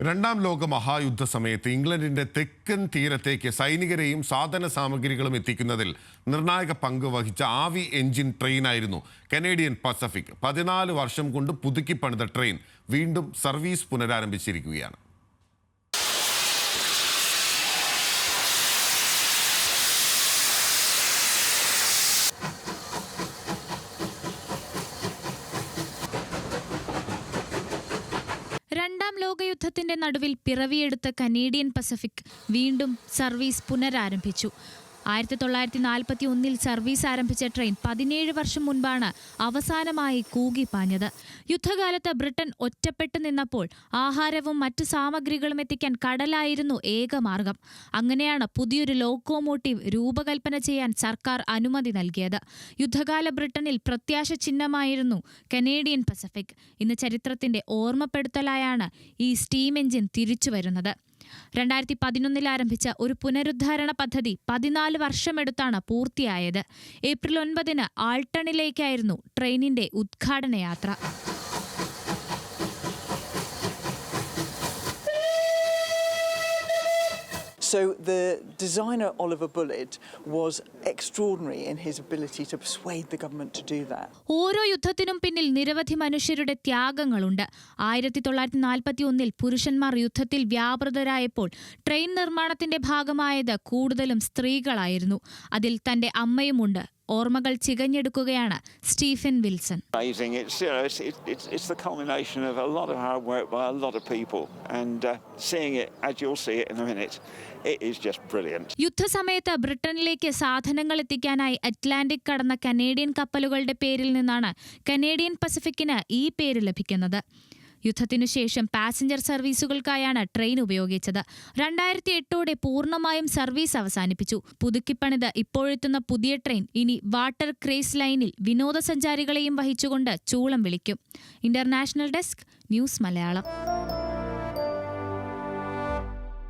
രണ്ടാം ലോക മഹായുദ്ധ സമയത്ത് ഇംഗ്ലണ്ടിന്റെ തെക്കൻ തീരത്തേക്ക് സൈനികരെയും സാധന സാമഗ്രികളും എത്തിക്കുന്നതിൽ നിർണായക പങ്ക് വഹിച്ച ആവി എഞ്ചിൻ ട്രെയിനായിരുന്നു കനേഡിയൻ പസഫിക്. 14 വർഷം കൊണ്ട് പുതുക്കി പണിത ട്രെയിൻ വീണ്ടും സർവീസ് പുനരാരംഭിച്ചിരിക്കുകയാണ്. രണ്ടാം ലോകയുദ്ധത്തിന്റെ നടുവിൽ പിറവിയെടുത്ത കനേഡിയൻ പസഫിക് വീണ്ടും സർവീസ് പുനരാരംഭിച്ചു. 1941 സർവീസ് ആരംഭിച്ച ട്രെയിൻ 17 വർഷം മുൻപാണ് അവസാനമായി കൂകിപ്പാഞ്ഞത്. യുദ്ധകാലത്ത് ബ്രിട്ടൻ ഒറ്റപ്പെട്ടു നിന്നപ്പോൾ ആഹാരവും മറ്റു സാമഗ്രികളും എത്തിക്കാൻ കടലായിരുന്നു ഏകമാർഗം. അങ്ങനെയാണ് പുതിയൊരു ലോക്കോമോട്ടീവ് രൂപകൽപ്പന ചെയ്യാൻ സർക്കാർ അനുമതി നൽകിയത്. യുദ്ധകാല ബ്രിട്ടനിൽ പ്രത്യാശ ചിഹ്നമായിരുന്നു കനേഡിയൻ പസഫിക്. ഇന്ന് ചരിത്രത്തിന്റെ ഓർമ്മപ്പെടുത്തലായാണ് ഈ സ്റ്റീം എഞ്ചിൻ തിരിച്ചുവരുന്നത്. 2011 ആരംഭിച്ച ഒരു പുനരുദ്ധാരണ പദ്ധതി 14 വർഷമെടുത്താണ് പൂർത്തിയായത്. ഏപ്രിൽ 9 ആൾട്ടണിലേക്കായിരുന്നു ട്രെയിനിന്റെ ഉദ്ഘാടന യാത്ര. So the designer Oliver Bulleid was extraordinary in his ability to persuade the government to do that. ഓരോ യുദ്ധത്തിനും പിന്നിൽ നിരവധി മനുഷ്യരുടെ ത്യാഗങ്ങളുണ്ട്. 1941 പുരുഷന്മാർ യുദ്ധത്തിൽ വ്യാപൃതരായപ്പോൾ ട്രെയിൻ നിർമ്മാണത്തിന്റെ ഭാഗമായത് കൂടുതലും സ്ത്രീകളായിരുന്നു. അതിൽ തന്റെ അമ്മയുമുണ്ട്. ഓർമ്മകൾ ചികഞ്ഞെടുക്കുകയാണ് Stephen Wilson. It's the culmination of a lot of hard work by a lot of people, and seeing it as you'll see it in a minute, it is just brilliant. യുദ്ധസമയത്ത് ബ്രിട്ടനിലേക്ക് സാധനങ്ങൾ എത്തിക്കാനായി Atlantic കടന്ന Canadian കപ്പലുകളുടെ പേരിൽ നിന്നാണ് Canadian പസഫിക്കിന് ഈ പേര് ലഭിക്കുന്നത്. യുദ്ധത്തിനു ശേഷം പാസഞ്ചർ സർവീസുകൾക്കായാണ് ട്രെയിൻ ഉപയോഗിച്ചത്. 2008 പൂർണ്ണമായും സർവീസ് അവസാനിപ്പിച്ചു. പുതുക്കിപ്പണിത് ഇപ്പോഴെത്തുന്ന പുതിയ ട്രെയിൻ ഇനി വാട്ടർ ക്രേസ് ലൈനിൽ വിനോദസഞ്ചാരികളെയും വഹിച്ചുകൊണ്ട് ചൂളം വിളിക്കും. International desk, news Malayalam.